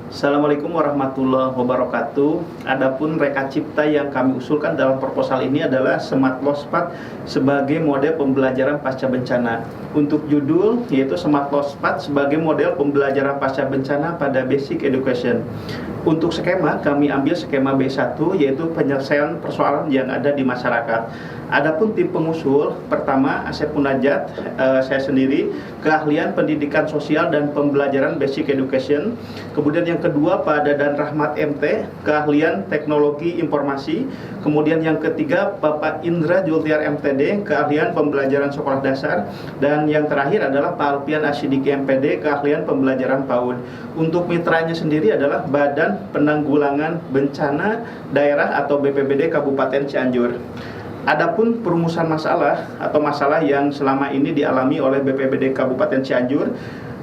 Assalamualaikum warahmatullahi wabarakatuh. Adapun reka cipta yang kami usulkan dalam proposal ini adalah Smart Launchpad sebagai model pembelajaran pasca bencana. Untuk judul yaitu Smart Launchpad sebagai model pembelajaran pasca bencana pada Basic Education. Untuk skema, kami ambil skema B1 yaitu penyelesaian persoalan yang ada di masyarakat. Adapun tim pengusul, pertama Asep Munajat, saya sendiri, keahlian pendidikan sosial dan pembelajaran Basic Education. Kemudian yang kedua Pak Dadan Rahmat MT, keahlian teknologi informasi. Kemudian yang ketiga Bapak Indra Jultiar MTD, keahlian pembelajaran sekolah dasar. Dan yang terakhir adalah Pak Alpian Asidiki MPD, keahlian pembelajaran PAUD. Untuk mitranya sendiri adalah Badan Penanggulangan Bencana Daerah atau BPBD Kabupaten Cianjur. Adapun perumusan masalah atau masalah yang selama ini dialami oleh BPBD Kabupaten Cianjur,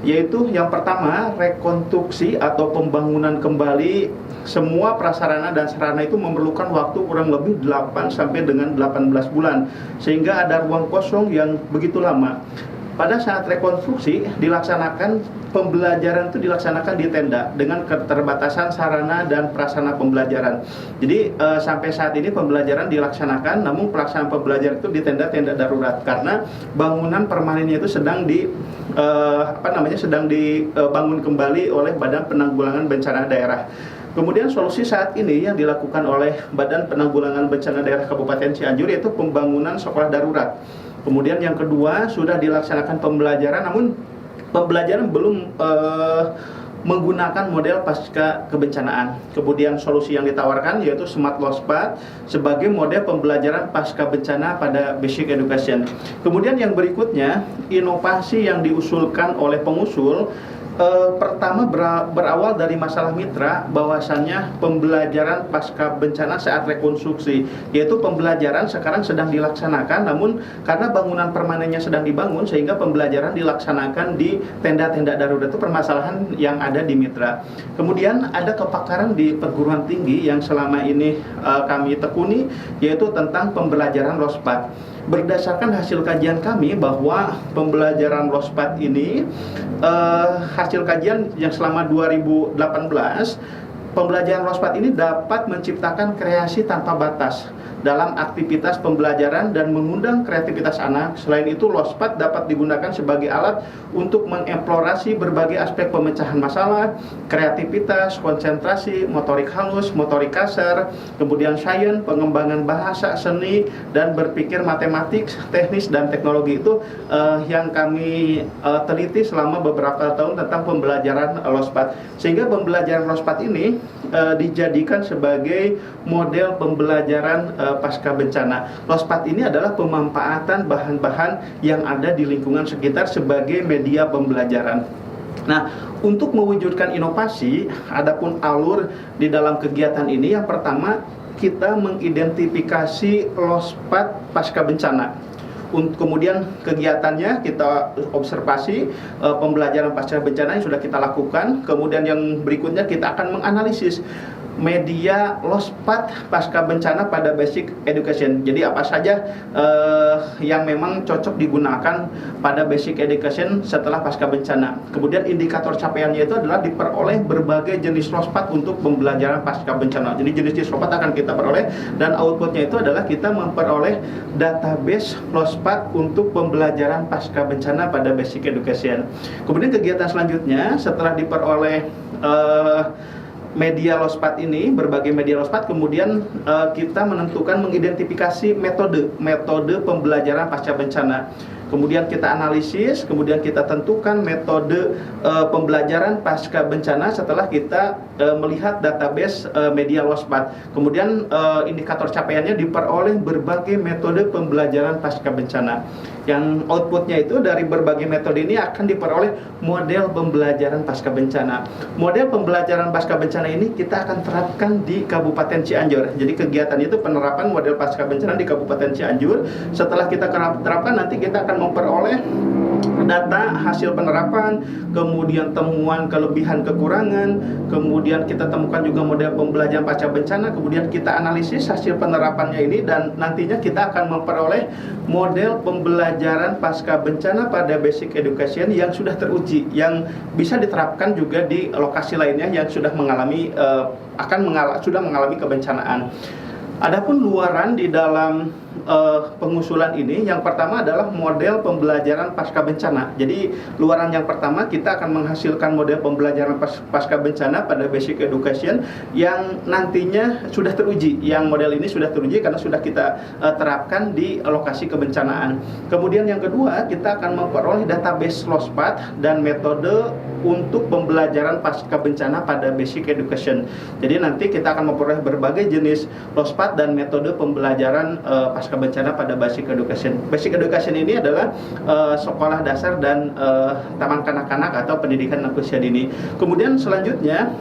yaitu yang pertama rekonstruksi atau pembangunan kembali semua prasarana dan sarana itu memerlukan waktu kurang lebih 8 sampai dengan 18 bulan, sehingga ada ruang kosong yang begitu lama. Pada saat rekonstruksi dilaksanakan, pembelajaran itu dilaksanakan di tenda dengan keterbatasan sarana dan prasarana pembelajaran. Jadi sampai saat ini pembelajaran dilaksanakan, namun pelaksanaan pembelajaran itu di tenda-tenda darurat karena bangunan permanennya itu sedang dibangun kembali oleh Badan Penanggulangan Bencana Daerah. Kemudian solusi saat ini yang dilakukan oleh Badan Penanggulangan Bencana Daerah Kabupaten Cianjur yaitu pembangunan sekolah darurat. Kemudian yang kedua sudah dilaksanakan pembelajaran, namun pembelajaran belum menggunakan model pasca kebencanaan. Kemudian solusi yang ditawarkan yaitu Smart Launchpad sebagai model pembelajaran pasca bencana pada Basic Education. Kemudian yang berikutnya, inovasi yang diusulkan oleh pengusul pertama berawal dari masalah mitra, bahwasannya pembelajaran pasca bencana saat rekonstruksi, yaitu pembelajaran sekarang sedang dilaksanakan, namun karena bangunan permanennya sedang dibangun sehingga pembelajaran dilaksanakan di tenda-tenda darurat. Itu permasalahan yang ada di mitra. Kemudian ada kepakaran di perguruan tinggi yang selama ini kami tekuni, yaitu tentang pembelajaran Launchpad. Berdasarkan hasil kajian kami bahwa pembelajaran Launchpad ini hasil kajian yang selama 2018, pembelajaran Launchpad ini dapat menciptakan kreasi tanpa batas dalam aktivitas pembelajaran dan mengundang kreativitas anak. Selain itu, Launchpad dapat digunakan sebagai alat untuk mengeksplorasi berbagai aspek pemecahan masalah, kreativitas, konsentrasi, motorik halus, motorik kasar, kemudian sains, pengembangan bahasa, seni, dan berpikir matematik, teknis, dan teknologi. Itu yang kami teliti selama beberapa tahun tentang pembelajaran Launchpad. Sehingga pembelajaran Launchpad ini dijadikan sebagai model pembelajaran pasca bencana. Launchpad ini adalah pemanfaatan bahan-bahan yang ada di lingkungan sekitar sebagai media pembelajaran. Nah, untuk mewujudkan inovasi, adapun alur di dalam kegiatan ini, yang pertama kita mengidentifikasi Launchpad pasca bencana. Kemudian kegiatannya kita observasi, pembelajaran pasca bencana yang sudah kita lakukan. Kemudian yang berikutnya kita akan menganalisis media Launchpad pasca bencana pada Basic Education. Jadi apa saja yang memang cocok digunakan pada Basic Education setelah pasca bencana. Kemudian indikator capaiannya itu adalah diperoleh berbagai jenis Launchpad untuk pembelajaran pasca bencana. Jadi jenis Launchpad akan kita peroleh, dan outputnya itu adalah kita memperoleh database Launchpad untuk pembelajaran pasca bencana pada Basic Education. Kemudian kegiatan selanjutnya setelah diperoleh media Launchpad ini, berbagai media Launchpad, kemudian kita menentukan mengidentifikasi metode pembelajaran pasca bencana. Kemudian kita analisis, kemudian kita tentukan metode pembelajaran pasca bencana setelah kita melihat database media Launchpad. Kemudian indikator capaiannya diperoleh berbagai metode pembelajaran pasca bencana. Yang outputnya itu dari berbagai metode ini akan diperoleh model pembelajaran pasca bencana. Model pembelajaran pasca bencana ini kita akan terapkan di Kabupaten Cianjur. Jadi kegiatan itu penerapan model pasca bencana di Kabupaten Cianjur. Setelah kita terapkan, nanti kita akan memperoleh data hasil penerapan, kemudian temuan kelebihan kekurangan, kemudian kita temukan juga model pembelajaran pasca bencana, kemudian kita analisis hasil penerapannya ini, dan nantinya kita akan memperoleh model pembelajaran pasca bencana pada basic education yang sudah teruji, yang bisa diterapkan juga di lokasi lainnya yang sudah mengalami sudah mengalami kebencanaan. Adapun luaran di dalam pengusulan ini, yang pertama adalah model pembelajaran pasca bencana. Jadi luaran yang pertama, kita akan menghasilkan model pembelajaran pasca bencana pada basic education yang nantinya sudah teruji. Yang model ini sudah teruji karena sudah kita terapkan di lokasi kebencanaan. Kemudian yang kedua, kita akan memperoleh database LOSPAT dan metode untuk pembelajaran pasca bencana pada basic education. Jadi nanti kita akan memperoleh berbagai jenis LOSPAT dan metode pembelajaran pasca bencana pada basic education. Basic education ini adalah sekolah dasar dan taman kanak-kanak atau pendidikan usia dini. Kemudian selanjutnya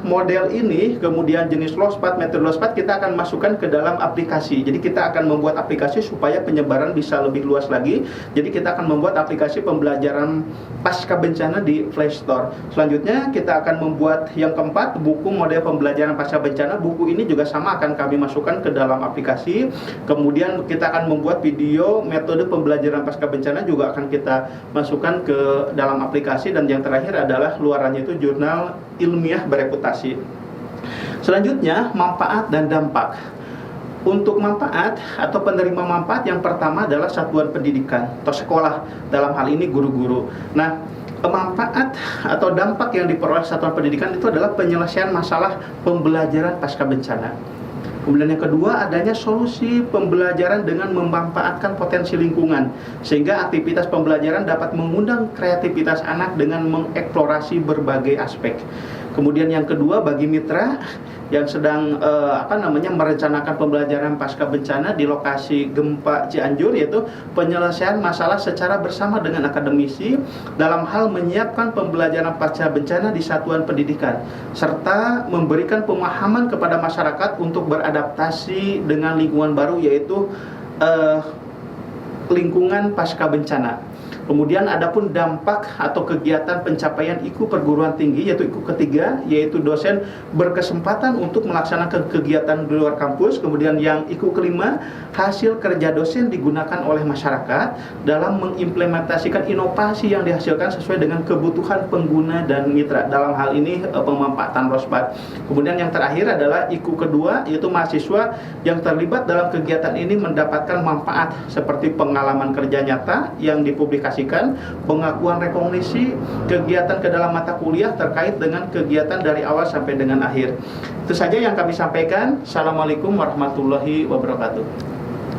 model ini, kemudian jenis LOSPAT, metode LOSPAT kita akan masukkan ke dalam aplikasi. Jadi kita akan membuat aplikasi supaya penyebaran bisa lebih luas lagi. Jadi kita akan membuat aplikasi pembelajaran pasca bencana di Play Store. Selanjutnya kita akan membuat yang keempat, buku model pembelajaran pasca bencana. Buku ini juga sama akan kami masukkan ke dalam aplikasi. Kemudian kita akan membuat video metode pembelajaran pasca bencana juga akan kita masukkan ke dalam aplikasi. Dan yang terakhir adalah luarannya itu jurnal ilmiah bereputasi. Selanjutnya, manfaat dan dampak. Untuk manfaat atau penerima manfaat, yang pertama adalah satuan pendidikan atau sekolah, dalam hal ini guru-guru. Nah, manfaat atau dampak yang diperoleh satuan pendidikan itu adalah penyelesaian masalah pembelajaran pasca bencana. Kemudian yang kedua, adanya solusi pembelajaran dengan memanfaatkan potensi lingkungan, sehingga aktivitas pembelajaran dapat mengundang kreativitas anak dengan mengeksplorasi berbagai aspek. Kemudian yang kedua, bagi mitra yang sedang merencanakan pembelajaran pasca bencana di lokasi gempa Cianjur, yaitu penyelesaian masalah secara bersama dengan akademisi dalam hal menyiapkan pembelajaran pasca bencana di satuan pendidikan, serta memberikan pemahaman kepada masyarakat untuk beradaptasi dengan lingkungan baru, yaitu lingkungan pasca bencana. Kemudian adapun dampak atau kegiatan pencapaian IKU perguruan tinggi, yaitu IKU ketiga, yaitu dosen berkesempatan untuk melaksanakan kegiatan di luar kampus. Kemudian yang IKU kelima, hasil kerja dosen digunakan oleh masyarakat dalam mengimplementasikan inovasi yang dihasilkan sesuai dengan kebutuhan pengguna dan mitra. Dalam hal ini pemanfaatan LOSPAT. Kemudian yang terakhir adalah IKU kedua, yaitu mahasiswa yang terlibat dalam kegiatan ini mendapatkan manfaat seperti pengalaman kerja nyata yang dipublikasikan, pengakuan rekognisi, kegiatan ke dalam mata kuliah terkait dengan kegiatan dari awal sampai dengan akhir. Itu saja yang kami sampaikan. Assalamualaikum warahmatullahi wabarakatuh.